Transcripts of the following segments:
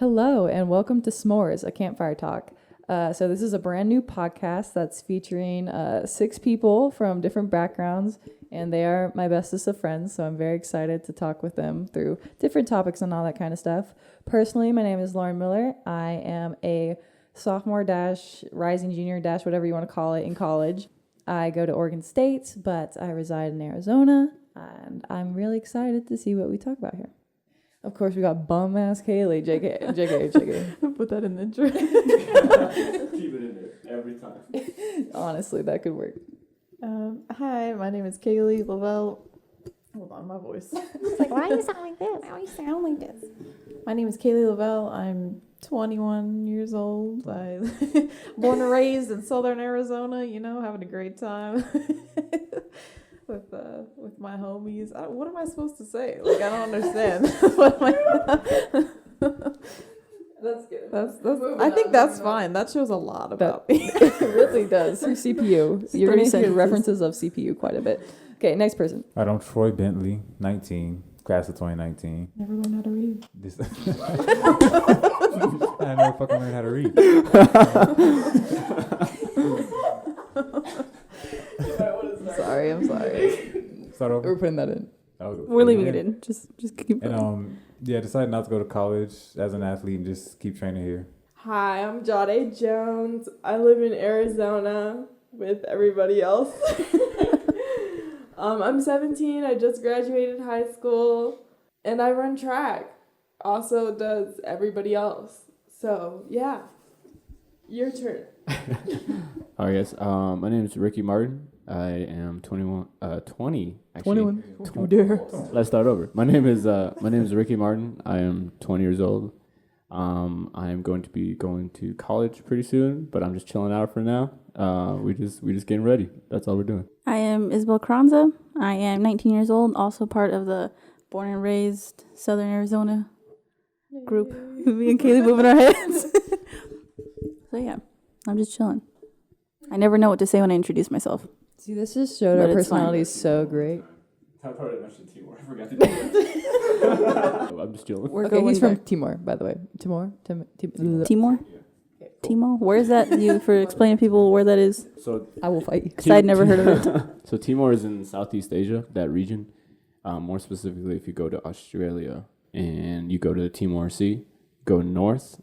Hello, and welcome to S'mores, a campfire talk. So this is a brand new podcast that's featuring 6 people from different backgrounds, and they are my bestest of friends, so I'm very excited to talk with them through different topics and all that kind of stuff. Personally, my name is Lauren Miller. I am a sophomore dash, rising junior dash, whatever you want to call it, in college. I go to Oregon State, but I reside in Arizona, and I'm really excited to see what we talk about here. Of course, we got bum-ass Kaylee, JK. Put that in the intro. Keep it in there every time. Honestly, that could work. Hi, my name is Kaylee Lavelle. Hold on, my voice. It's like, why do you sound like this? Why do you sound like this? My name is Kaylee Lavelle. I'm 21 years old. I born and raised in southern Arizona, having a great time with my homies. What am I supposed to say? Like, I don't understand. That's good. I think that's fine. That shows a lot about me. It really does. Through CPU. You're going to hear references of CPU quite a bit. Okay, next person. I'm Troy Bentley, 19, class of 2019. Never learned how to read. I never fucking learned how to read. I'm sorry. Start over. We're putting that in. We're leaving it in. Just keep going. And decided not to go to college as an athlete and just keep training here. Hi, I'm Jade Jones. I live in Arizona with everybody else. I'm 17. I just graduated high school, and I run track. Also does everybody else. So, yeah. Your turn. Oh, yes. My name is Ricky Martin. I am 20, actually. 21. Let's start over. My name is Ricky Martin. I am 20 years old. I am going to be going to college pretty soon, but I'm just chilling out for now. We just getting ready. That's all we're doing. I am Isabel Kranza. I am 19 years old, also part of the born and raised Southern Arizona group. Me and Kaylee moving our heads. So yeah, I'm just chilling. I never know what to say when I introduce myself. See, this just showed But our it's fine. personality is so great. I probably mentioned Timor. I forgot to do that. I'm just chilling. We're Okay, going he's from back. Timor, by the way. Timor? Timor? Timor? Where is that? You for explaining to people where that is? So I will fight you. Because I'd never heard of it. So Timor is in Southeast Asia, that region. More specifically, if you go to Australia and you go to the Timor Sea, go north,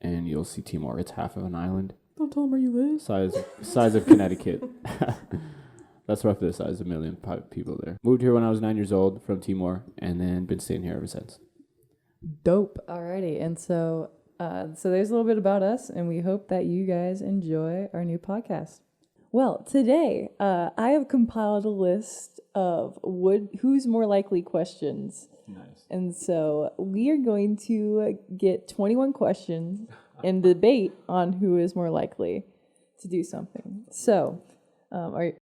and you'll see Timor. It's half of an island. Don't tell them where you live. Size of Connecticut. That's roughly the size of 1 million people there. Moved here when I was 9 years old from Timor, and then been staying here ever since. Dope. Alrighty. And so there's a little bit about us, and we hope that you guys enjoy our new podcast. Well, today I have compiled a list of who's more likely questions. Nice. And so we are going to get 21 questions and debate on who is more likely to do something. So, are you...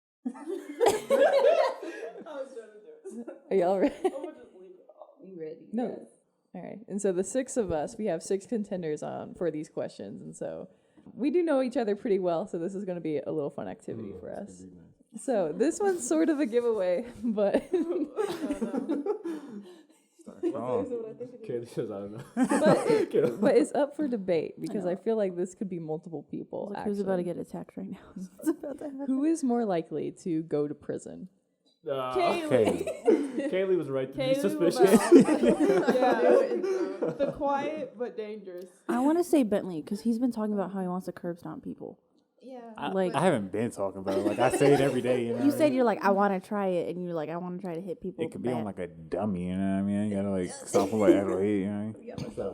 Are y'all ready? You ready? No. All right. And so the 6 of us, we have 6 contenders on for these questions. And so we do know each other pretty well. So this is going to be a little fun activity for us. So this one's sort of a giveaway, but... Kaylee says I don't know. but it's up for debate because I feel like this could be multiple people. Who's about to get attacked right now? What's about to happen? Who is more likely to go to prison? Kaylee. Kaylee was right to be Kaylee suspicious. The quiet but dangerous. I want to say Bentley because he's been talking about how he wants to curb stomp people. Yeah. Like- I haven't been talking about it. Like, I say it every day, You said you're like, I want to try it, and you're like, I want to try to hit people. It could be bad. on like a dummy, you know what I mean? You gotta like stop them like actual hate, you know what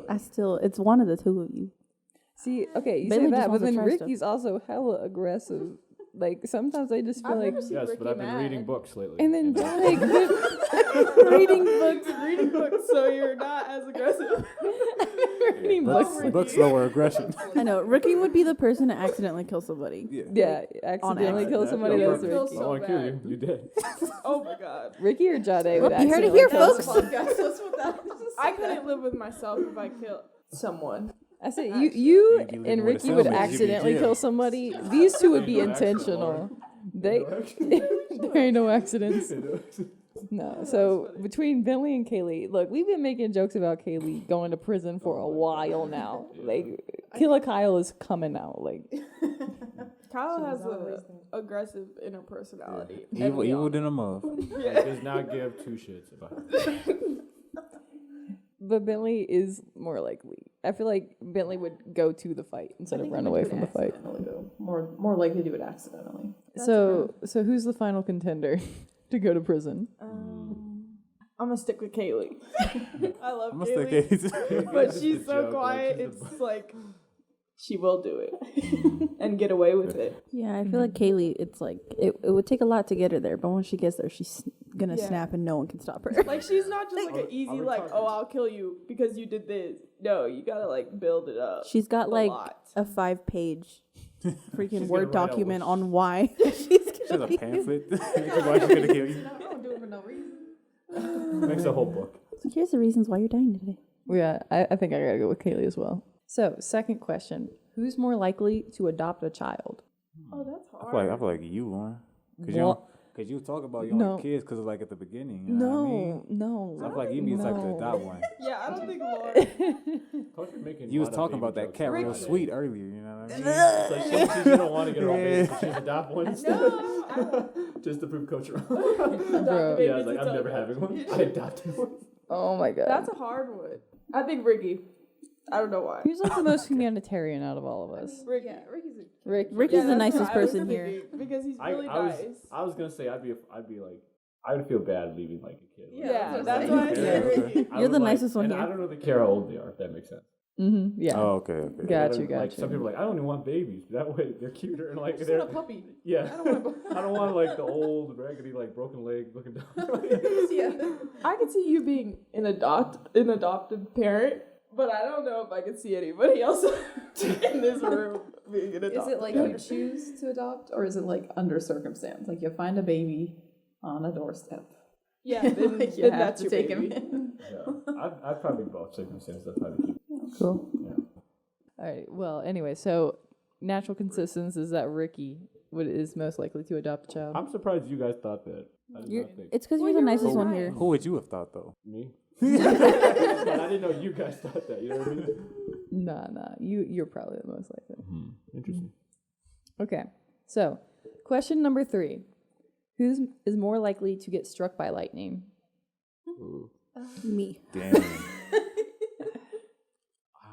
I mean? It's one of the two of you. See, okay, you Bentley say just that, but wants to then try Ricky's also hella aggressive. Like, sometimes I just feel I've like... never seen Yes, Ricky but I've been mad. reading books lately. And then And, reading books. Reading books, so you're not as aggressive. Reading books. Books lower aggression. I know. Ricky would be the person to accidentally kill somebody. Yeah, accidentally accident. kill somebody. Yeah, That's I Ricky. so want to kill bad. you. You did. Oh my god. Ricky or Jade would You heard it accidentally here, kill folks. somebody. I couldn't live with myself if I killed someone. I said You you live and with a Ricky would cellmate, you'd be accidentally jail. kill somebody. These two would be intentional. There ain't no accidents. No. So between Bentley and Kaylee, look, we've been making jokes about Kaylee going to prison for a while now. Like, Killer Kyle is coming out. Like, Kyle has a aggressive inner personality. Evil than a mother. Does not give two shits about it. but Bentley is more likely. I feel like Bentley would go to the fight instead of run away from the fight. More likely to do it accidentally. So who's the final contender to go to prison? I'm gonna stick with Kaylee. I love I'm gonna Kaylee, stick but Just she's a so joke, quiet. like, she's It's like she will do it and get away with it. Yeah, I feel like Kaylee, it's like, it would take a lot to get her there, but when she gets there, she's gonna Yeah. snap and no one can stop her. Like she's not just like an easy like, oh, I'll kill you because you did this. No, you gotta like build it up. She's got a like lot. a 5-page freaking gonna Word write out document which- on why she's She's a pamphlet. Why she's gonna kill you? I don't do it for no reason. Makes a whole book. So here's the reasons why you're dying today. Yeah, I think I gotta go with Kaylee as well. So, second question. Who's more likely to adopt a child? Oh, that's I hard. feel like you, Lauren. Well, Cause you talk about you No. want kids because like at the beginning. You know what I mean? no. So I feel like you need like to adopt one. Yeah, I don't think Lauren. Coach, you're making You a was lot of talking baby about that jokes. cat real Ricky. sweet earlier. You know what I mean? It's like she don't want to get her own baby, so she's adopt one instead. No, I don't. Just to prove Coach wrong. Bro. Yeah, I was like, I'm never having one. I adopted one. Oh my god. That's a hard one. I think Ricky. I don't know why. Who's like the most humanitarian out of all of us? Ricky. Yeah, Ricky's a Rick. Ricky's the that's nicest what I was person here. thinking, because he's I really was nice. I was gonna say I'd be like I would feel bad leaving like a kid. Like, Yeah, that's that's what why I I'm said saying. Ricky. I You're the would, nicest one and here. I don't really care how old they are, if that makes sense. Mm-hmm. Yeah. Oh, okay, okay. Got Like, you. Like some people are like, I don't even want babies. That way they're cuter and like just they're want a puppy. yeah. I don't want I don't want like the old raggedy like broken leg looking down. yeah. I could see you being an adopted parent, but I don't know if I could see anybody else in this room being an adopted Is it like parent. you choose to adopt, or is it like under circumstance? Like you find a baby on a doorstep. Yeah, then, Like, you then have that's to your take baby. him in. Yeah. I'd probably both circumstances. I'd probably keep. Cool. Yeah. All right. Well, anyway, so natural consistency is that Ricky is most likely to adopt a child. I'm surprised you guys thought that. I did not think. It's because Well, you're the you're nicest really one nice. here. Who would you have thought though? Me? But I didn't know you guys thought that. You know what I mean? Nah. You're probably the most likely. Interesting. Okay. So, question number 3: Who is more likely to get struck by lightning? Me. Damn.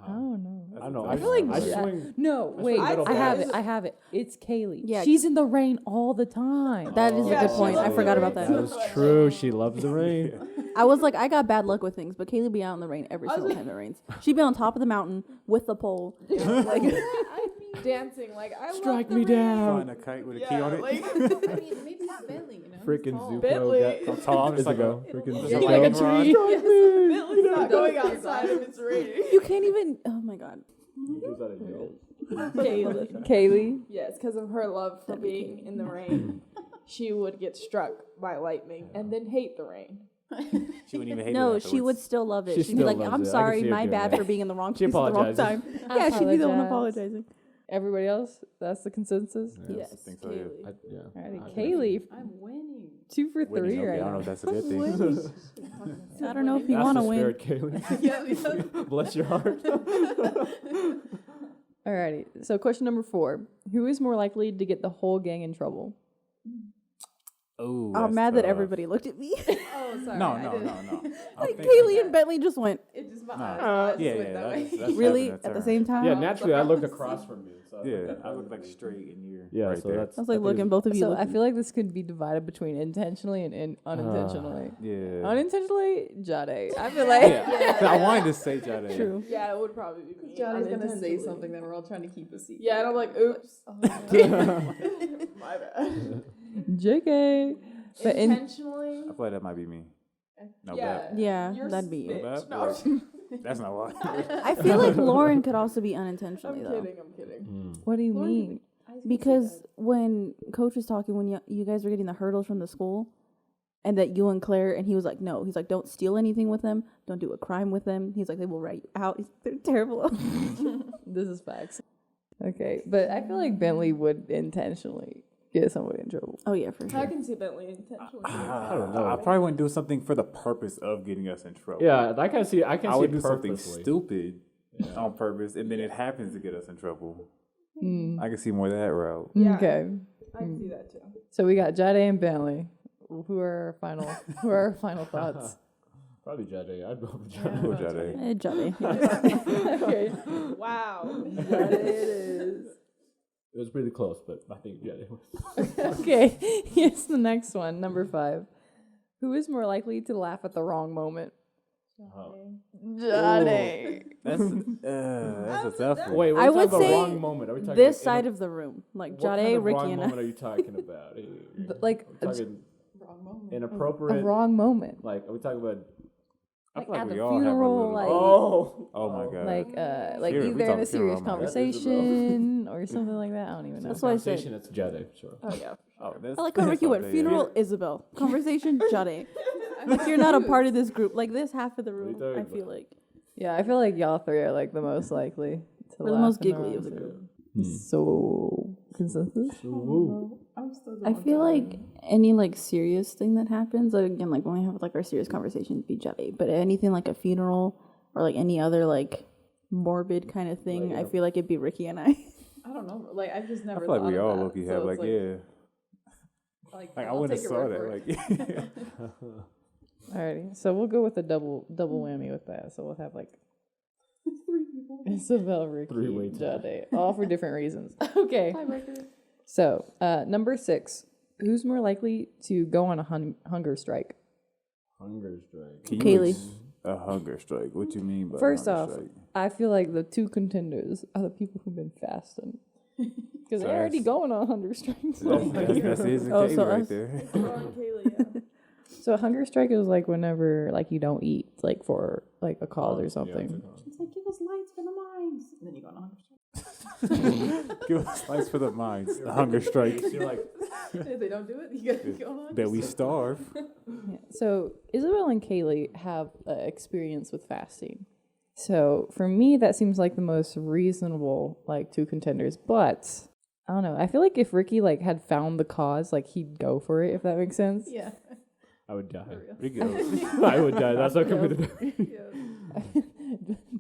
Oh no. I don't know. I feel like I Ja- swing. No, That's wait. what middle I have ball it. I have it. It's Kaylee. Yeah. She's in the rain all the time. That is Yeah, a good she point. I loves forgot the about rain that. so That much. is true. She loves the rain. I was like, I got bad luck with things, but Kaylee be out in the rain every single time it rains. She'd be on top of the mountain with the pole. Like, I'd be dancing like I Strike love the me rain. down. Flying a kite with a key Yeah, on it. like I mean, maybe it's Bentley, you know? Freaking Tall. Zuko Bentley. got I'm tall. I'm just like go. a Freaking You're Zuko. like a Strike tree. me. Billy's not going outside if it's raining. you can't even. Oh my god. Is that a joke? Kaylee. Yes, because of her love for being in the rain, she would get struck by lightning and then hate the rain. She wouldn't even hate No, it she would afterwards. still love it. She She'd be still like, loves I'm it. I can sorry, see her my doing bad that. for being in the wrong She place at the wrong apologizes. time. Yeah, she'd be the one Apologize. apologizing. Everybody else? That's the consensus? Yes, I think so. Yeah. Yeah. Alrighty. Kaylee, I'm winning. 2 for 3 Winning, okay, right I don't know now. if that's a good thing. I don't know if you That's want to the win. spirit, Kaylee. Bless your heart. Alrighty. So, question number 4: Who is more likely to get the whole gang in trouble? Oh, I'm mad that everybody looked at me. Oh, sorry. No, I no, didn't- no, no. Like Kaylee and Bentley just went It just my No. eyes Yeah, went yeah. that way. That's really having a at the turn. same time. Yeah, naturally I looked across from you. So Yeah, I look like straight in your Yeah, right so there. that's. I was like think looking it's- both of you. So, I looking. feel like this could be divided between intentionally and unintentionally. Yeah. Unintentionally, Jade. I feel like. Yeah. I wanted to say Jade. True. Yeah, it would probably be me. Johnny's gonna say unintentionally. something that we're all trying to keep a secret. Yeah, and I'm like, oops. Oh, My bad. JK. But Intentionally? I feel like that might be me. No, yeah. Yeah, You're that'd be you. bitch. Bad? No, That's not why. I feel like Lauren could also be unintentionally I'm though. kidding. I'm kidding. What do you Lauren mean? Because when Coach was talking, when you guys were getting the hurdles from the school, and that you and Claire, and he was like, no, he's like, don't steal anything with them, don't do a crime with them. He's like, they will write you out. They're terrible. This is facts. Okay, but I feel like Bentley would intentionally get somebody in trouble. Oh yeah, for I sure. can see Bentley intentionally. I don't know. I probably wouldn't do something for the purpose of getting us in trouble. Yeah, I can see. I can I see would it do something purposely. stupid on purpose, and then it happens to get us in trouble. Mm. I can see more of that route. Yeah. Okay. I can see that too. So we got Jade and Bentley. Who are our final thoughts? Probably Jade. I'd go with Yeah. Jade. Who Jade? Jolly. Okay. Wow. Jade it is. It was pretty close, but I think Jade was. Okay. Here's the next one, number 5. Who is more likely to laugh at the wrong moment? Jade. That's a tough one. Wait, I we're would talking about say wrong moment. Are we talking This like side of the room, like what Jade, kind of Ricky, wrong and moment are you talking about? Like Are we talking Wrong moment. a inappropriate. wrong moment. Like, are we talking about? I Like feel like at we the all have a funeral, little. like Oh my god. Like Funeral, we either in talking a serious funeral moment. conversation or something like that. I don't even know. That's what I said. Conversation, it's Jade, sure. Oh yeah. Oh, that's, I like how Ricky went. Funeral, Isabel. Conversation, Jade. Like you're not a part of this group. Like this half of the room, talking I feel about? like. Yeah, I feel like y'all 3 are like the most likely to We're the laugh most in giggly wrong of the moment. group. So consensus. I'm still I going feel Jade. like any like serious thing that happens, like again, like when we have like our serious conversations, be Jade. But anything like a funeral or like any other like morbid kind of thing, Like, I feel like it'd be Ricky and I. I don't know. Like I've just I never. feel like thought we of all that, low-key so have it's like yeah. Like Like I I'll wouldn't have take your saw word that. for it. Like Alrighty, so we'll go with a double whammy with that. So we'll have like 3 people. Isabel, Ricky, Three-way tie. Jade, all for different reasons. Okay. Tiebreaker. So number 6, who's more likely to go on a hunger strike? Hunger strike. Can Kaylee. A hunger strike. What you mean by First hunger off, strike? I feel like the 2 contenders are the people who've been fasting. Because So they're already that's- going on hunger strikes. That's his and Oh, Kaylee so right us. there. Wrong, Kaylee. Yeah. So a hunger strike is like whenever like you don't eat like for like a cause or Yeah, something. it's a cause. It's like give us lights for the mines, and then you go on a hunger strike. Give us lights for the minds. The hunger strike. You're like, If they don't do it, you gotta go on a hunger That we strike. starve. Yeah. So Isabel and Kaylee have experience with fasting. So for me, that seems like the most reasonable like 2 contenders. But I don't know. I feel like if Ricky like had found the cause, like he'd go for it. If that makes sense. Yeah. I would die. We go. I would die. That's how committed. Yeah.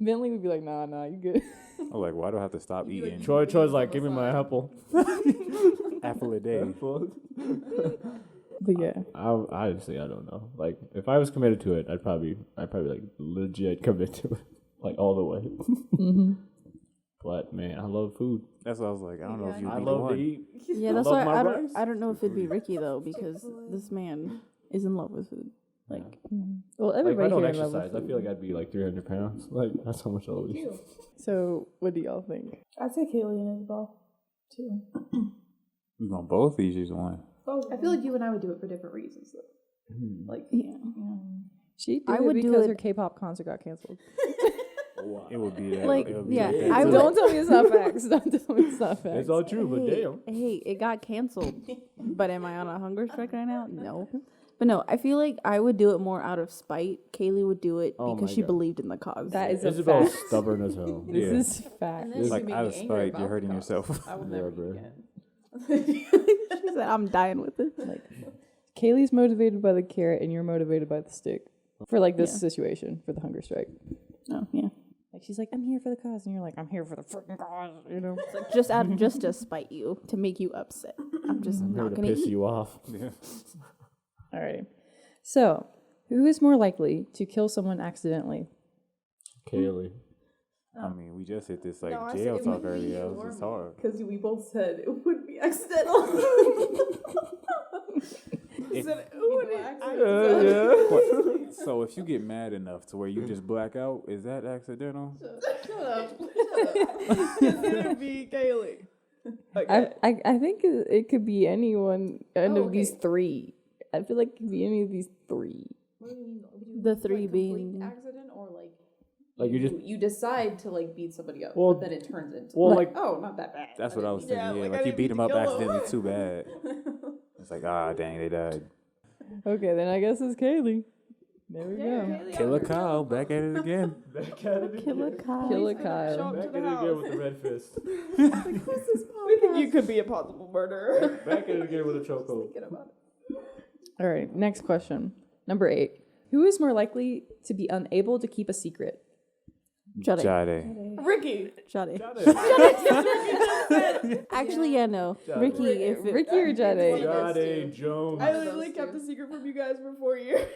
Bentley would be like, nah, you good. I'm like, why do I have to stop eating? Troy's like, give me my apple. Apple a day. But yeah. I honestly, I don't know. Like, if I was committed to it, I'd probably like legit commit to it, like all the way. Mm-hmm. But man, I love food. That's what I was like. I don't know if you'd I be the love to one. eat. Yeah, I that's love why my I rice. don't know if it'd be Ricky though, because this man is in love with food. Like Well, Like, if I everybody don't here in love with exercise, I food. feel like I'd be like 300 pounds. Like, that's how much I love eat. So what do y'all think? I'd say Kaylee and Isabel too. We're going to both each just one. I feel like you and I would do it for different reasons, though. Like, yeah. you know, She did I it would do because it- her K-pop concert got canceled. It would be that. Like, it would be yeah, that I too. would- Don't tell me it's not facts. Don't tell me it's not facts. It's all true, but Hey, damn. hey, it got canceled. But am I on a hunger strike right now? No. But no, I feel like I would do it more out of spite. Kaylee would do it Oh because my she God. believed in the cause. That is a Isabel's fact. stubborn as hell. This Yeah. is fact. and It's then like she made out me of angry spite, about you're hurting the yourself. cause. I will Yeah, never bro. eat again. She said, I'm dying with it. Like, Kaylee's motivated by the carrot, and you're motivated by the stick. For like this Yeah. situation, for the hunger strike. Oh, yeah. Like she's like, I'm here for the cause, and you're like, I'm here for the freaking cause. You know. It's like just out just to spite you, to make you upset. I'm just I'm here not to gonna piss eat. you off. Yeah. Alrighty. So, who is more likely to kill someone accidentally? Kaylee. I mean, we just hit this like No, I said jail it talk would be earlier. you It was or just me. hard. Because we both said it would be accidental. It- said it would be accidental. So if you get mad enough to where you just black out, is that accidental? Shut up. Consider me Kaylee. I think it could be any one of these okay. 3. I feel like it could be any of these 3. What do you mean? The 3 complete being- accident, or like Like, you just. you decide to like beat somebody up, Well, but then it turns into well, like, like- oh, not that bad. That's what I was thinking. Yeah, Yeah, like, I like you didn't beat mean them to up kill 'em. accidentally too bad. It's like, ah, dang, they died. Okay, then I guess it's Kaylee. There we go. Killer Kyle, back at it again. Back at it Killer Kyle. Killer Show Kyle. up to Back the at it again house. with the red fist. We think you could be a possible murderer. Back in again with a chokehold. Forget about it. All right, next question. Number 8. Who is more likely to be unable to keep a secret? Jade. Jade. Ricky. Jade. Actually, yeah, no. Jade. Ricky, Ricky or Jade? Jade Jones. I literally kept a secret from you guys for 4 years.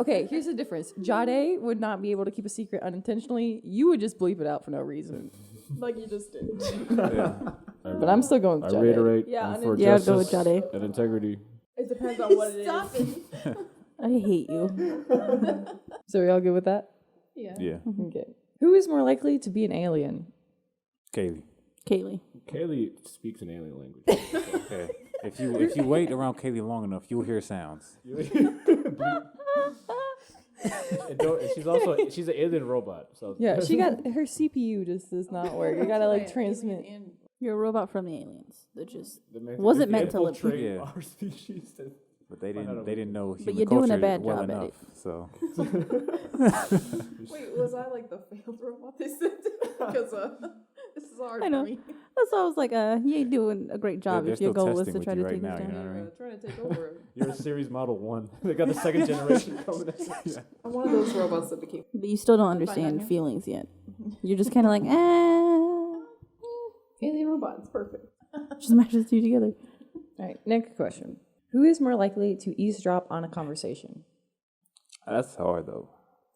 Okay, here's the difference. Jade would not be able to keep a secret unintentionally. You would just bleep it out for no reason. Like you just did. Yeah. But I'm still going with I Jade. reiterate Yeah, for Yeah, I'd go with justice Jade. and integrity. It depends on what it is. Stop it. I hate you. So we all good with that? Yeah. Yeah. Okay. Who is more likely to be an alien? Kaylee. Kaylee. Kaylee speaks an alien language. Okay. If you wait around Kaylee long enough, you'll hear sounds. She's an alien robot. So Yeah, she got her CPU just does not work. You gotta like transmit. You're a robot from the aliens. That just That makes- wasn't if meant to live. infiltrate Yeah. our species. Then But they Find out didn't know But human you're doing a culture bad well job at enough. it. So Wait, was I like the failed robot they sent? Because this is hard I know. for me. That's why I was like, you ain't doing a great job they're if your still goal was testing to with try you to right take now, us you down. know what I mean? Trying to take over. you're a series model 1. They got the second generation coming. I'm one of those robots that became. But you still don't Find out understand here. feelings yet. You're just kind of like, Alien robot. It's perfect. just mashes two together. All right, next question. Who is more likely to eavesdrop on a conversation? that's hard though.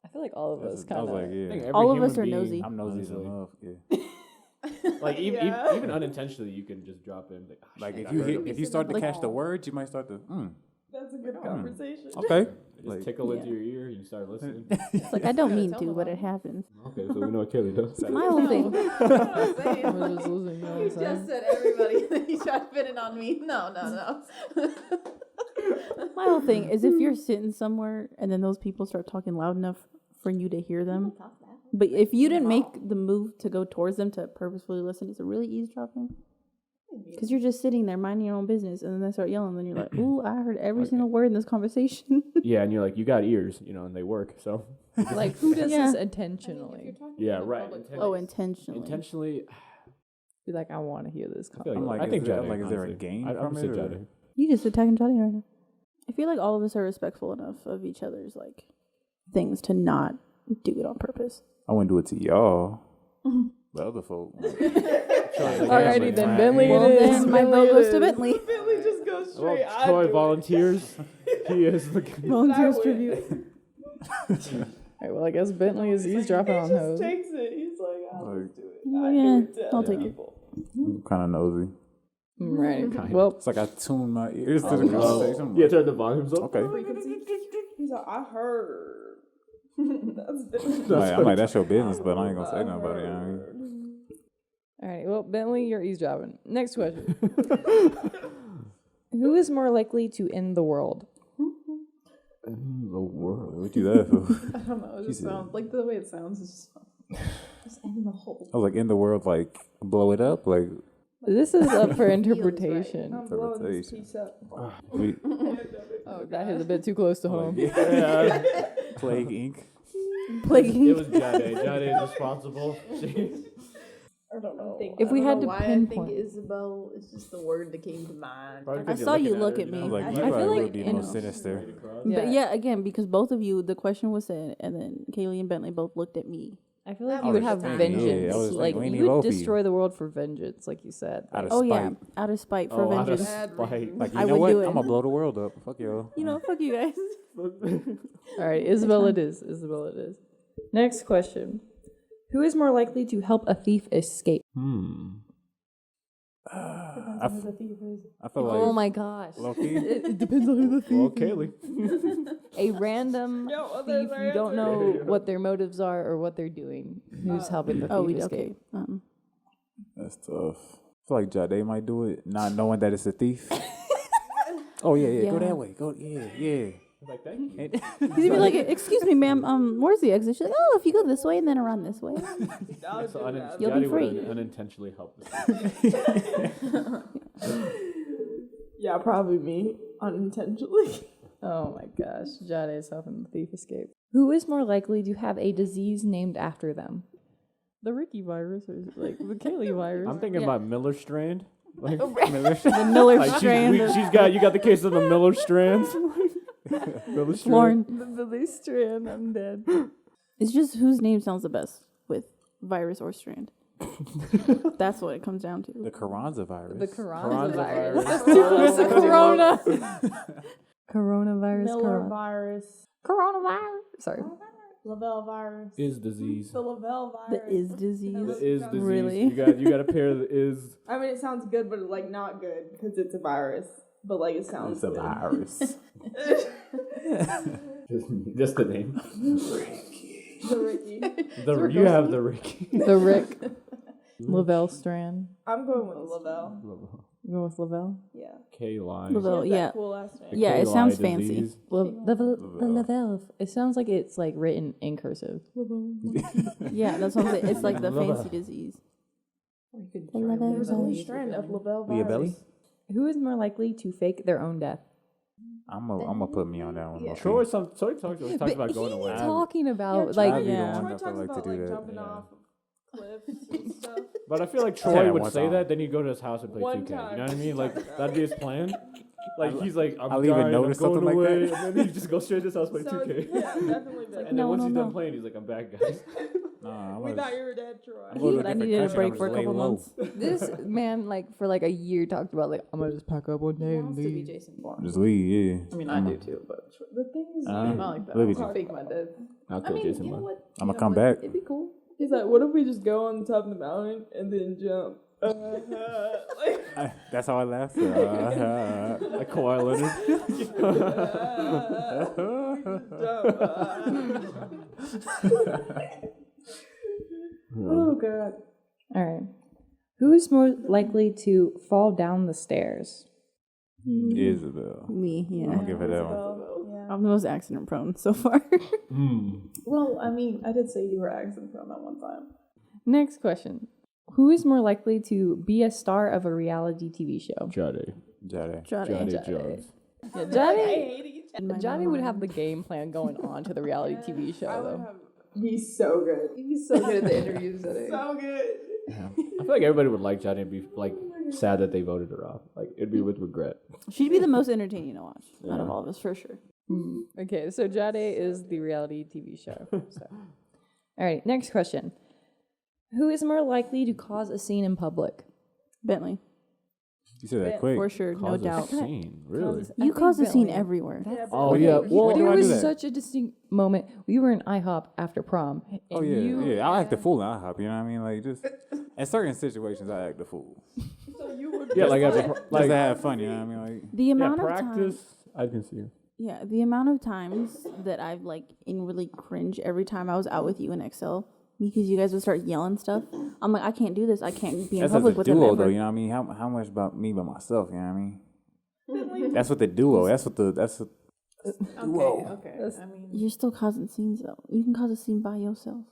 I feel like all of us I kind was like, of. yeah. All of us are nosy. I'm nosy as honestly. enough. Yeah. Like Yeah. even unintentionally, you can just drop in. Like, Like shit, if I you heard him. if you start to Like- catch the words, you might start to. That's a good conversation. Okay. Just Like, tickle into Yeah. your ear and you start listening. It's like, I don't mean Tell to, them but all. it happens. Okay, so we know what Kaylee does. My whole thing. That's what I'm saying. I was just listening, you know what I'm You saying? just said everybody. You tried to fit it on me. No. My whole thing is if you're sitting somewhere and then those people start talking loud enough for you to hear them, but if you didn't make the move to go towards them to purposefully listen, is it really eavesdropping? Because you're just sitting there minding your own business, and then they start yelling, and then you're like, "Ooh, I heard every single word in this conversation." Yeah, and you're like, you got ears, and they work. So Like, who does Yeah. this intentionally? yeah, right. Oh, intentionally. Intentionally, Be like, I want to hear this. I feel I'm like, I think is there, Jade, like, is there a honestly. game I from would it? say or- Jade. You just attacking Johnny right now. I feel like all of us are respectful enough of each other's like things to not do it on purpose. I wouldn't do it to y'all. The other folk. Alrighty then, Bentley Well, it is. then my Bentley vote it goes to is. Bentley. Bentley just goes Well, straight. I Troy do it. volunteers. He is the. Volunteers would. tribute. Alright, well, I guess Bentley is eavesdropping on He just hoes. takes it. He's like, I'll Like, just do it. Oh, I yeah, do it to I'll other take it. people. I'm kind of nosy. Right. Well, It's like I tune my ears to the Oh, conversation. I'm yeah, like, turn the volumes up. okay. He's like, I heard. That's different. I'm like, that's your business, but I ain't gonna say nothing about it. You know what I mean? alright, well, Bentley, you're eavesdropping. Next question. Who is more likely to end the world? In the world. What you that for? I don't know. It just said- sounds like the way it sounds is just fun. Just end the whole. I was like, in the world, like blow it up, like This is up for right. interpretation. I'm blowing this Interpretation. piece up. we, Oh, that hit a bit too close to home. Yeah. Plague Inc. Plaguing. It was Jade. Jade is responsible. I don't know. If we had to why I think pinpoint- Isabel is just the word that came to mind. Probably I 'cause you're saw you looking look her, at me. I was like, I you feel probably like, would be you the most know, sinister. But yeah, again, because both of you, the question was said, and then Kaylee and Bentley both looked at me. I feel like That you would was have just vengeance. yeah, I was like, like, we you need would both of you. destroy the world for vengeance, like you said. Out of Oh spite. yeah, out of spite for Oh, out of vengeance. spite. Like, you I know would what? do it. I'm gonna blow the world up. Fuck y'all. You know, fuck you guys. All right, Isabel it is. Isabel it is. Next question. Who is more likely to help a thief escape? I feel like Oh my gosh. low-key. It depends on who the thief Well, is. Kaylee. A random No, well, thief, there's our you don't answer. know what their motives are or what they're doing. Who's helping the thief Oh, we escape? okay. That's tough. I feel like Jade might do it, not knowing that it's a thief. Oh yeah, go Yeah. that way. Go yeah. Like, thank you. And- He's gonna be like, "Excuse me, ma'am. Where's the exit?" She's like, "Oh, if you go this way and then around this way." So You'll be Jade would free. unintentionally help this. Yeah, probably me. Unintentionally. Oh my gosh. Jade is helping the thief escape. Who is more likely to have a disease named after them? The Ricky virus or like the Kaylee virus? I'm thinking Yeah. about Miller Strand. Like, The Miller like strand. she's got you got the case of the Miller strands. Miller strand. Lauren. The least strand, I'm dead. It's just whose name sounds the best with virus or strand. That's what it comes down to. The coronavirus. The coronavirus. Coronavirus. It's the corona. Coronavirus. Miller virus. Coronavirus. Sorry. Lavelle virus. Is disease. The Lavelle virus. The is disease. The is disease. Really? You got a pair of the is. I mean, it sounds good, but like not good because it's a virus. But like it sounds It's a good. virus. Just the name. The Ricky. You have the Ricky. The Rick. Lavelle strand. I'm going with Lavelle. You go with Lavelle? Yeah. K-line. Lavelle, She has yeah. that cool last name. Yeah, it K-line sounds fancy. disease. The Lavelle. It sounds like it's like written in cursive. Yeah, that's what I'm saying. It's like the Lavelle. fancy disease. There's a whole strand of Lavelle Leah virus. Belly? Who is more likely to fake their own death? I'm gonna put me on that one. Yeah. okay. Troy talks about going away. Talking about Yeah, like I'd be the yeah. one Troy that talks like to about do like that. jumping Yeah. off of cliffs and stuff. But I feel like Yeah, Troy would one say time. that, then he'd go to his house and play One 2K. You time. know what I mean? Like that'd be his plan. Like he's like, I'm I'll dying, even I'm notice going something like away, that. and then he just goes straight to his house play So, 2K. yeah, definitely. And that. then No, once no, he's no. done playing, he's like, I'm back, guys. Nah, We thought you were dead, Troy. I'm going to But I different needed a country, break I'm for a just laying couple low. months. this man, like for like a year, talked about like I'm gonna just pack up one day He and wants to be leave. Jason Bourne. Just leave, yeah. I mean, I do too, but The thing is, I'm not like that. Look at I'll you. fake my death. I'll I kill mean, Jason you know Bourne. what? I'ma You know come what? back. It'd be cool. He's like, what if we just go on the top of the mountain and then jump? Like, That's how I laughed. Like Kawhi Leonard. oh god. All right. Who is more likely to fall down the stairs? Isabel. Me, yeah. I'll give her that one. Yeah. I'm the most accident prone so far. Well, I mean, I did say you were accent from that one time. Next question. Who is more likely to be a star of a reality TV show? Jade. Jade. Jade Jones. Yeah, I Johnny, hate each In my Johnny would mind. have the game plan going on to the reality TV show, I would though. have be so good. You'd be so good at the interviews today. So good. I feel like everybody would like Jade and be like sad that they voted her off. Like it'd be with regret. She'd be the most entertaining to watch out of all of us, for sure. Okay, so Jade is the reality TV show. So. All right, next question. Who is more likely to cause a scene in public? Bentley, You said that quick. for sure, no Cause a doubt. scene, really? You cause a scene everywhere. Oh yeah. Well, There do I was do that? such a distinct moment. We were in IHOP after prom. And Oh yeah, you, yeah. I act the fool in IHOP. You know what I mean? Like just in certain situations, I act the fool. So you would yeah, like Just to have fun. You know what I mean? Like The yeah, amount of practice. times, I can see. yeah, the amount of times that I've like inwardly cringe every time I was out with you in Excel because you guys would start yelling stuff. I'm like, I can't do this. I can't be in that's as public a with them duo, ever. though. You know what I mean? How much about me by myself? You know what I mean? That's what the duo. That's what. Okay. I mean, You're still causing scenes though. You can cause a scene by yourself.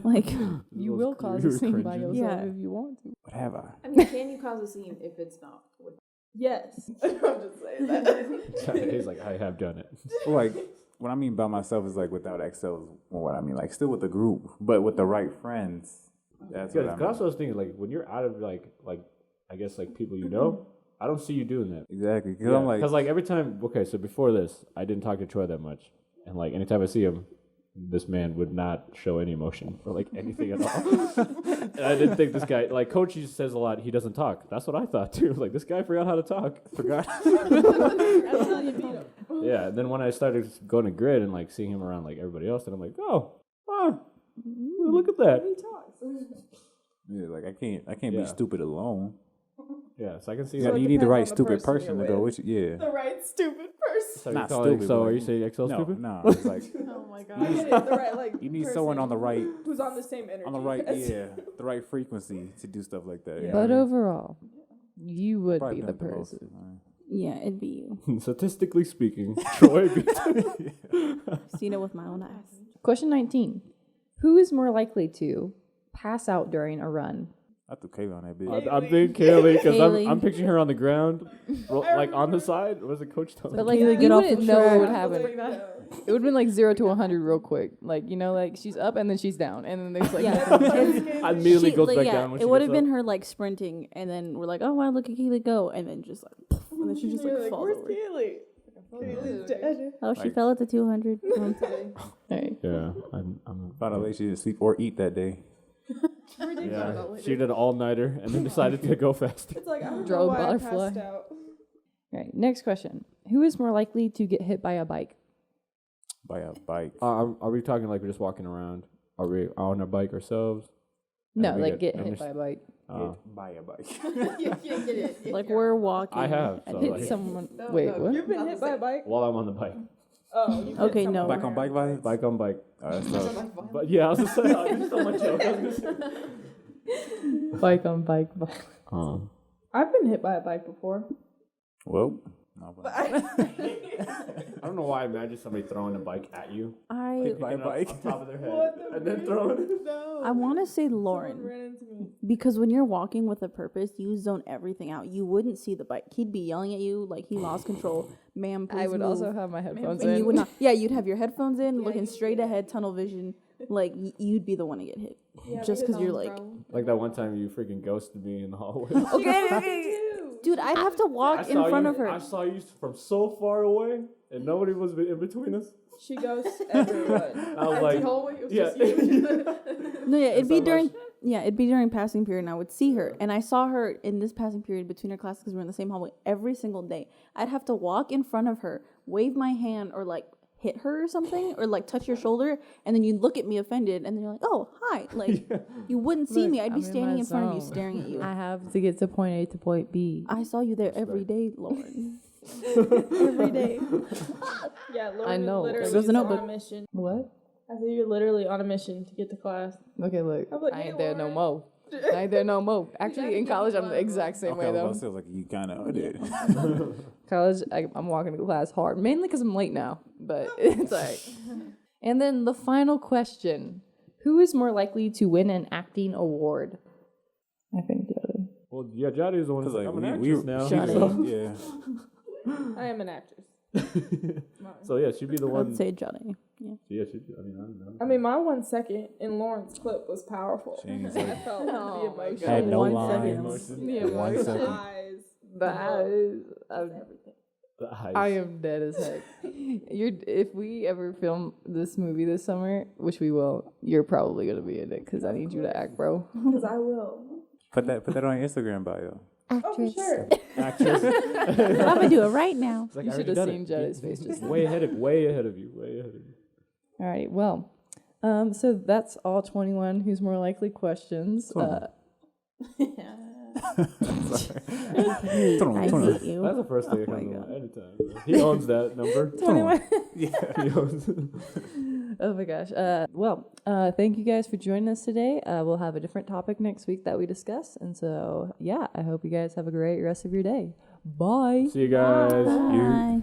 Like, you will cause a scene by yourself Yeah. if you want to. What have I? I mean, can you cause a scene if it's not with? Yes. I'm just saying that. He's like, I have done it. Well, like what I mean by myself is like without Excel. Is what I mean. Like still with the group, but with the right friends. That's what I Because mean. also I was thinking like when you're out of like I guess like people you know, I don't see you doing that. Exactly. Because I'm like, because like every time, okay, so before this, I didn't talk to Troy that much, and like anytime I see him, this man would not show any emotion or like anything at all. And I didn't think this guy, like Coach just says a lot, he doesn't talk. That's what I thought too. Like this guy forgot how to talk. Forgot. Yeah. And then when I started going to grid and like seeing him around like everybody else, then I'm like, oh, look at that. yeah, like I can't Yeah. be stupid alone. Yeah. So I can see You, that. you need the depends right on the stupid person person to you're go with. with you. Yeah. The right stupid person. So, Not calling, stupid, so but are you saying Excel no, stupid? no. It's like Oh my god. I get it, the right, like, you need person someone on the right who's on the same energy. on the right as you. the right frequency to do stuff like that. you know But what I mean? overall, you would Probably be the done it most, person. yeah, it'd be you. Statistically speaking, Troy beat Seen it with my own eyes. Question 19. Who is more likely to pass out during a run? I threw Kayla on that bitch. I'm thinking Kaylee because Kaylee. I'm picturing her on the ground, like on the side. Was it Coach Tony? But like, Kaylee, you get off wouldn't the know what track. would I was happen. like, no. It would have been like 0 to 100 real quick. Like, you know, like she's up and then she's down. And then there's like, I immediately goes back yeah, down when she it would gets have been up. her like sprinting, and then we're like, oh wow, look at Kaylee go, and then just like, poof, and then she just like falls where's over. Kaylee? Kaylee's dead. Oh, she Like- fell at the 200. all right. Yeah, I'm Found out like she didn't sleep or eat that day. yeah. She did an all-nighter and then decided to go fast. It's like I don't know Drove why I butterfly. passed out. All right, next question. Who is more likely to get hit by a bike? By a bike. Are we talking like we're just walking around? Are we on our bike ourselves? And No, we like get and hit by a bike. By a bike. Like we're walking. I have. And So hit like, someone. Wait, what? You've been hit by a bike? while I'm on the bike. Oh, you Okay, no. Bike on bike vibes? Bike on bike. That's tough. But yeah, I was just saying, I just don't want joke. I was gonna say. Bike on bike. I've been hit by a bike before. Well, no, but I don't know why I imagine somebody throwing a bike at you. I by a Picking it up bike. on top of their head What the and then freak? throwing it. No. I want to say Someone Lauren, ran into me. because when you're walking with a purpose, you zone everything out. You wouldn't see the bike. He'd be yelling at you like he lost control. Ma'am, please I would move. also have my headphones And in. you would not. Yeah, you'd have your headphones in, Yeah, looking you- straight ahead, tunnel vision. Like you'd be the one to get hit, Yeah, just because you're like, Like that one time you freaking ghosted me in the hallway. okay, dude, I'd have to walk in front of her. I saw you from so far away, and nobody was in between us. She goes everyone. I was Empty like, hallway, it was yeah. just you. No, yeah, it'd be so during. much- Yeah, it'd be during passing period, and I would see her, and I saw her in this passing period between her classes because we're in the same hallway every single day. I'd have to walk in front of her, wave my hand, or like hit her or something, or like touch your shoulder, and then you'd look at me offended, and then you're like, "Oh, hi!" Like you wouldn't see me. I'd be I'm in standing my in front of you, zone. staring at you. I have to get to point A to point B. I saw you there every day, Lauren. Every day. Yeah, Lauren I know. literally There's a is on notebook. a mission. What? I said you're literally on a mission to get to class. Okay, look. I'm like, I hey, ain't there no Lauren. more. I ain't there no more. Actually, gotta in get college, the I'm the vibe, exact same okay, way I though. was about to say, like you kind of did. College, I'm walking to class hard, mainly because I'm late now, but it's like. And then the final question: who is more likely to win an acting award? I think Jody. Well, yeah, Jody is the one who's like, I'm an actress now. Jody. Yeah. I am an actress. So yeah, she'd be the I one. would say Johnny. Yeah. Yeah, she'd. I mean, I don't know. I mean, my 1 second in Lauren's clip was powerful. She ain't I like, felt the emotion. had no 1 lines. second. The One emotion. second. Eyes. The eyes. Everything. The eyes. I am dead as heck. If we ever film this movie this summer, which we will, you're probably gonna be in it because I need you to act, bro. Because I will. Put that on your Instagram bio. Oh, for sure. actress. I'm gonna do it right now. It's like, You I should already have done seen it. Jada's face just way ahead of you. Way ahead of you. All right. Well, so that's all 21 who's more likely questions. I hate you. That's the first thing that my comes to God. mind anytime. He owns that number. 21. Yeah, he owns it. Oh my gosh. Thank you guys for joining us today. We'll have a different topic next week that we discuss. And so, yeah, I hope you guys have a great rest of your day. Bye. See you guys. You. Bye.